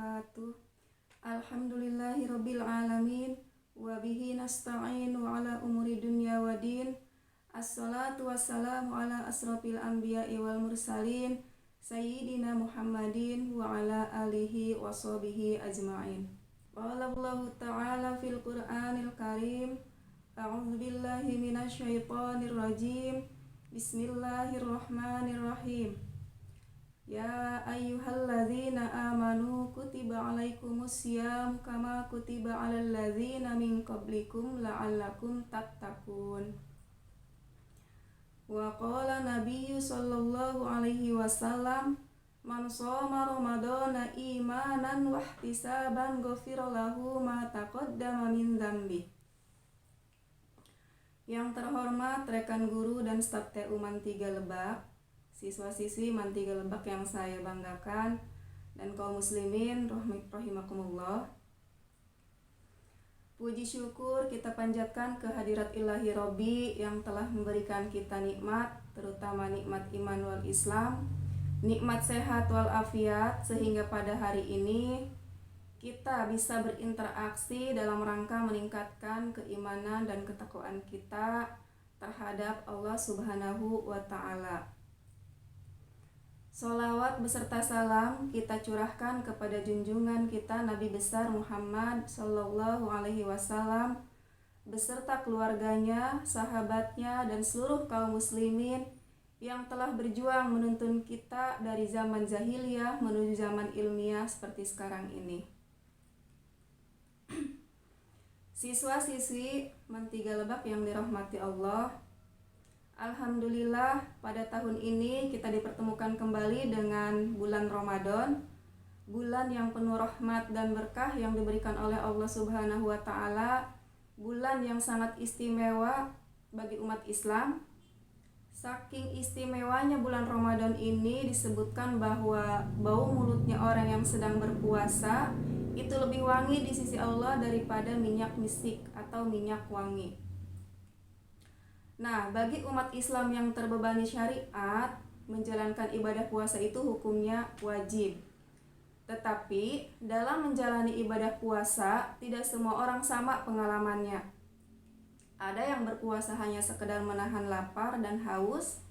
wabarakatuh. Alhamdulillahirabbil alamin wa bihi nasta'inu ala umuri dunya waddin. Assalatu wassalamu ala asrofil anbiya'i wal mursalin sayyidina Muhammadin wa ala alihi wa sahbihi ajma'in. Qala Allahu ta'ala fil Qur'anil Karim, a'udzu billahi minasyaitonir rajim. Bismillahirrahmanirrahim. Ya ayyuhalladzina amanu kutiba alaikumussyam kama kutiba alal ladzina min qablikum la'allakum tattaqun. Wa qala nabiyyu sallallahu alaihi wasallam, man shoma ramadhana imanan wa ihtisaban ghufira lahu ma taqaddama min dzambi. Yang terhormat rekan guru dan staf TU Man 3 Lebak, siswa-siswi Man 3 Lebak yang saya banggakan, dan kaum muslimin rahimakumullah. Puji syukur kita panjatkan kehadirat ilahi Robbi yang telah memberikan kita nikmat, terutama nikmat iman wal Islam, nikmat sehat wal afiat, sehingga pada hari ini kita bisa berinteraksi dalam rangka meningkatkan keimanan dan ketakwaan kita terhadap Allah Subhanahu wa Ta'ala. Sholawat beserta salam kita curahkan kepada junjungan kita Nabi besar Muhammad Sallallahu Alaihi Wasallam beserta keluarganya, sahabatnya, dan seluruh kaum muslimin yang telah berjuang menuntun kita dari zaman jahiliyah menuju zaman ilmiah seperti sekarang ini. Siswa-siswi Man 3 Lebak yang dirahmati Allah, alhamdulillah pada tahun ini kita dipertemukan kembali dengan bulan Ramadan, bulan yang penuh rahmat dan berkah yang diberikan oleh Allah Subhanahu wa Ta'ala, bulan yang sangat istimewa bagi umat Islam. Saking istimewanya bulan Ramadan ini disebutkan bahwa bau mulutnya orang yang sedang berpuasa itu lebih wangi di sisi Allah daripada minyak misik atau minyak wangi. Nah, bagi umat Islam yang terbebani syariat, menjalankan ibadah puasa itu hukumnya wajib. Tetapi dalam menjalani ibadah puasa, tidak semua orang sama pengalamannya. Ada yang berpuasa hanya sekedar menahan lapar dan haus,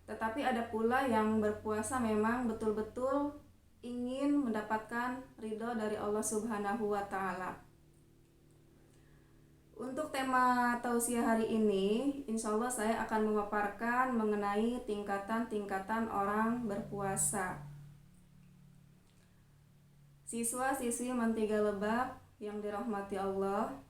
tetapi ada pula yang berpuasa memang betul-betul ingin mendapatkan ridho dari Allah Subhanahu wa Ta'ala. Untuk tema tausiah hari ini, insya Allah saya akan memaparkan mengenai tingkatan-tingkatan orang berpuasa. Siswa-siswi Man 3 Lebak yang dirahmati Allah,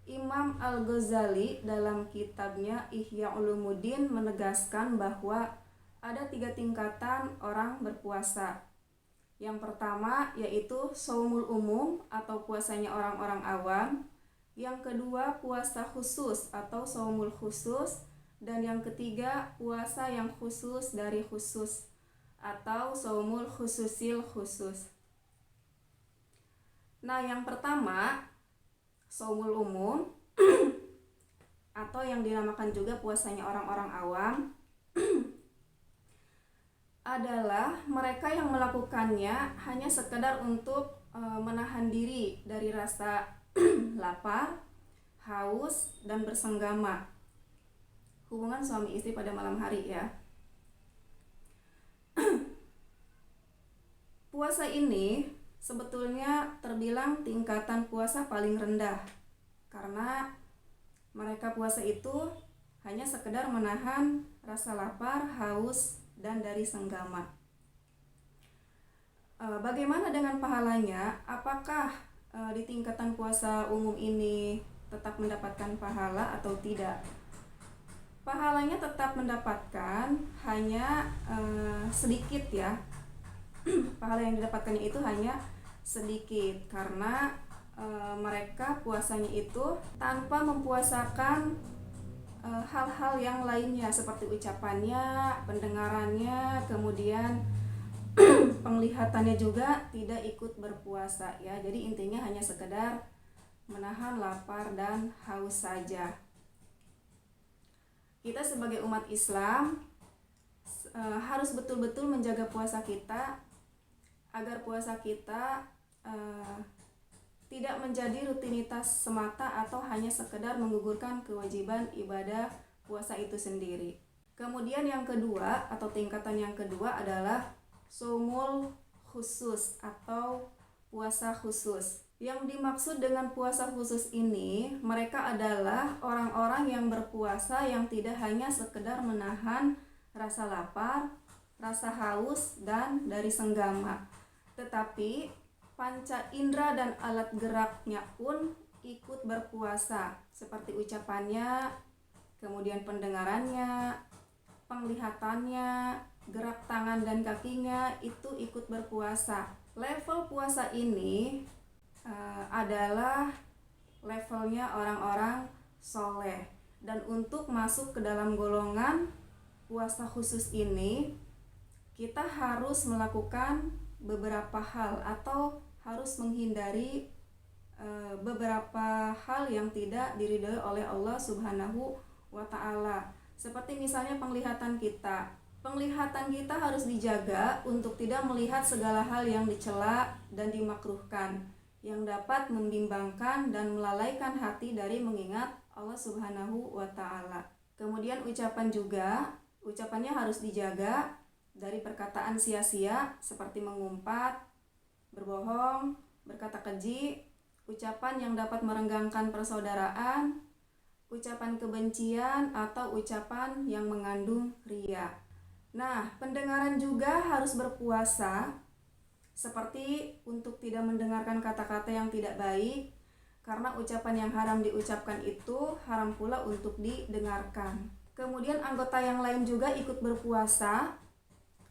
Imam Al-Ghazali dalam kitabnya Ihya Ulumuddin menegaskan bahwa ada 3 tingkatan orang berpuasa. Yang pertama yaitu shaumul umum atau puasanya orang-orang awam. Yang kedua puasa khusus atau shaumul khusus. Dan yang ketiga puasa yang khusus dari khusus atau shaumul khususil khusus. Nah, yang pertama shaumul umum atau yang dinamakan juga puasanya orang-orang awam adalah mereka yang melakukannya hanya sekedar untuk menahan diri dari rasa lapar, haus, dan bersenggama. Hubungan suami istri pada malam hari ya. Puasa ini sebetulnya terbilang tingkatan puasa paling rendah karena mereka puasa itu hanya sekedar menahan rasa lapar, haus, dan dari senggama. Bagaimana dengan pahalanya? Apakah di tingkatan puasa umum ini tetap mendapatkan pahala atau tidak? Pahalanya tetap mendapatkan, hanya sedikit ya. Pahala yang didapatkannya itu hanya sedikit karena mereka puasanya itu tanpa mempuasakan hal-hal yang lainnya seperti ucapannya, pendengarannya, kemudian penglihatannya juga tidak ikut berpuasa ya. Jadi intinya hanya sekedar menahan lapar dan haus saja. Kita sebagai umat Islam harus betul-betul menjaga puasa kita agar puasa kita tidak menjadi rutinitas semata atau hanya sekedar menggugurkan kewajiban ibadah puasa itu sendiri. Kemudian yang kedua atau tingkatan yang kedua adalah shaumul khusus atau puasa khusus. Yang dimaksud dengan puasa khusus ini, mereka adalah orang-orang yang berpuasa yang tidak hanya sekedar menahan rasa lapar, rasa haus, dan dari senggama, tetapi panca indera dan alat geraknya pun ikut berpuasa, seperti ucapannya, kemudian pendengarannya, penglihatannya, gerak tangan dan kakinya itu ikut berpuasa. Level puasa ini adalah levelnya orang-orang soleh, dan untuk masuk ke dalam golongan puasa khusus ini kita harus melakukan beberapa hal atau harus menghindari beberapa hal yang tidak diridhoi oleh Allah Subhanahu wa Ta'ala. Seperti misalnya penglihatan kita. Penglihatan kita harus dijaga untuk tidak melihat segala hal yang dicela dan dimakruhkan, yang dapat membimbangkan dan melalaikan hati dari mengingat Allah Subhanahu wa Ta'ala. Kemudian ucapannya harus dijaga dari perkataan sia-sia seperti mengumpat, berbohong, berkata keji, ucapan yang dapat merenggangkan persaudaraan, ucapan kebencian, atau ucapan yang mengandung riya. Nah, pendengaran juga harus berpuasa, seperti untuk tidak mendengarkan kata-kata yang tidak baik, karena ucapan yang haram diucapkan itu haram pula untuk didengarkan. Kemudian anggota yang lain juga ikut berpuasa,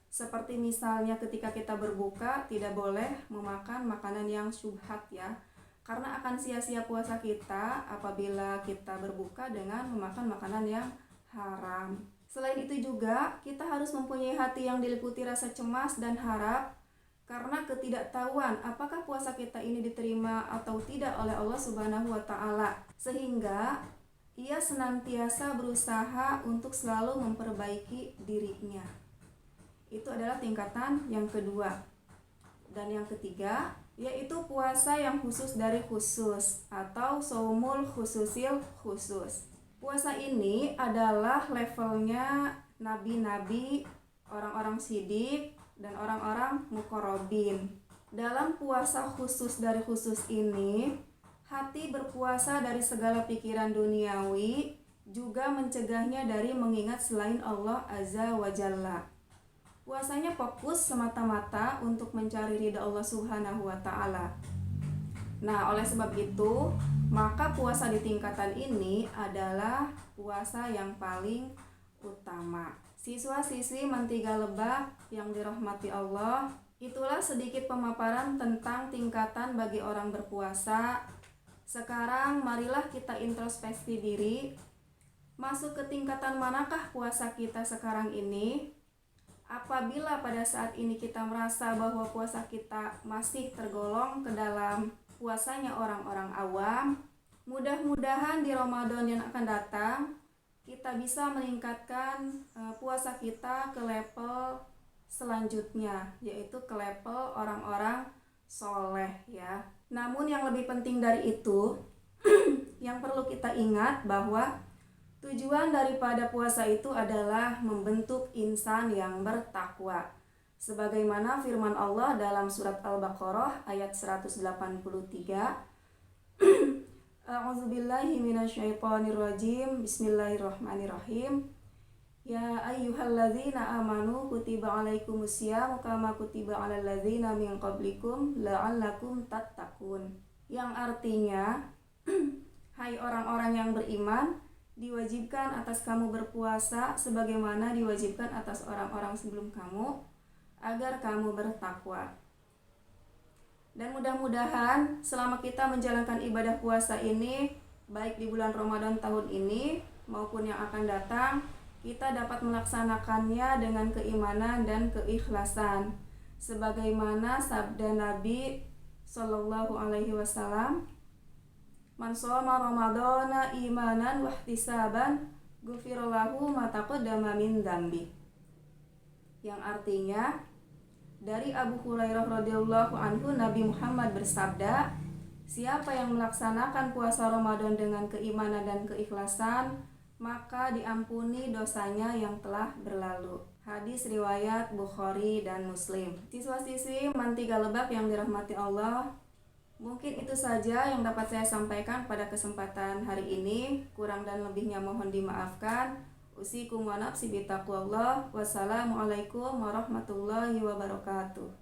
seperti misalnya ketika kita berbuka tidak boleh memakan makanan yang syubhat ya, karena akan sia-sia puasa kita apabila kita berbuka dengan memakan makanan yang haram. Selain itu juga kita harus mempunyai hati yang diliputi rasa cemas dan harap karena ketidaktahuan apakah puasa kita ini diterima atau tidak oleh Allah Subhanahu wa Ta'ala, sehingga ia senantiasa berusaha untuk selalu memperbaiki dirinya. Itu adalah tingkatan yang kedua. Dan yang ketiga yaitu puasa yang khusus dari khusus atau shaumul khususil khusus. Puasa ini adalah levelnya nabi-nabi, orang-orang sidik, dan orang-orang muqarrabin. Dalam puasa khusus dari khusus ini, hati berpuasa dari segala pikiran duniawi, juga mencegahnya dari mengingat selain Allah Azza wa Jalla. Puasanya fokus semata-mata untuk mencari ridha Allah Subhanahu wa Ta'ala. Nah, oleh sebab itu, maka puasa di tingkatan ini adalah puasa yang paling utama. Siswa-siswi Mantiga Lebak yang dirahmati Allah, itulah sedikit pemaparan tentang tingkatan bagi orang berpuasa. Sekarang marilah kita introspeksi diri, masuk ke tingkatan manakah puasa kita sekarang ini. Apabila pada saat ini kita merasa bahwa puasa kita masih tergolong ke dalam puasanya orang-orang awam, mudah-mudahan di Ramadan yang akan datang kita bisa meningkatkan puasa kita ke level selanjutnya, yaitu ke level orang-orang soleh ya. Namun yang lebih penting dari itu yang perlu kita ingat bahwa tujuan daripada puasa itu adalah membentuk insan yang bertakwa. Sebagaimana firman Allah dalam surat Al-Baqarah ayat 183. A'udzubillahi minasyaitonirrajim. Bismillahirrahmanirrahim. Ya ayyuhalladzina amanu kutiba alaikumusyamu kama kutiba alal ladzina min qablikum la'allakum tattaqun. Yang artinya, hai orang-orang yang beriman, diwajibkan atas kamu berpuasa sebagaimana diwajibkan atas orang-orang sebelum kamu agar kamu bertakwa. Dan mudah-mudahan selama kita menjalankan ibadah puasa ini, baik di bulan Ramadan tahun ini maupun yang akan datang, kita dapat melaksanakannya dengan keimanan dan keikhlasan sebagaimana sabda Nabi Shallallahu Alaihi Wasallam, man shoma ramadhana imanan wahtisaban ghufira lahu ma taqaddama min dzambi. Yang artinya, Dari Abu Hurairah radhiyallahu anhu, Nabi Muhammad bersabda, siapa yang melaksanakan puasa Ramadan dengan keimanan dan keikhlasan, maka diampuni dosanya yang telah berlalu. Hadis riwayat Bukhari dan Muslim. Siswa-siswi Mantiga Lebak yang dirahmati Allah, mungkin itu saja yang dapat saya sampaikan pada kesempatan hari ini. Kurang dan lebihnya mohon dimaafkan. Usikum wa nafsi bitaqwallah. Wassalamualaikum warahmatullahi wabarakatuh.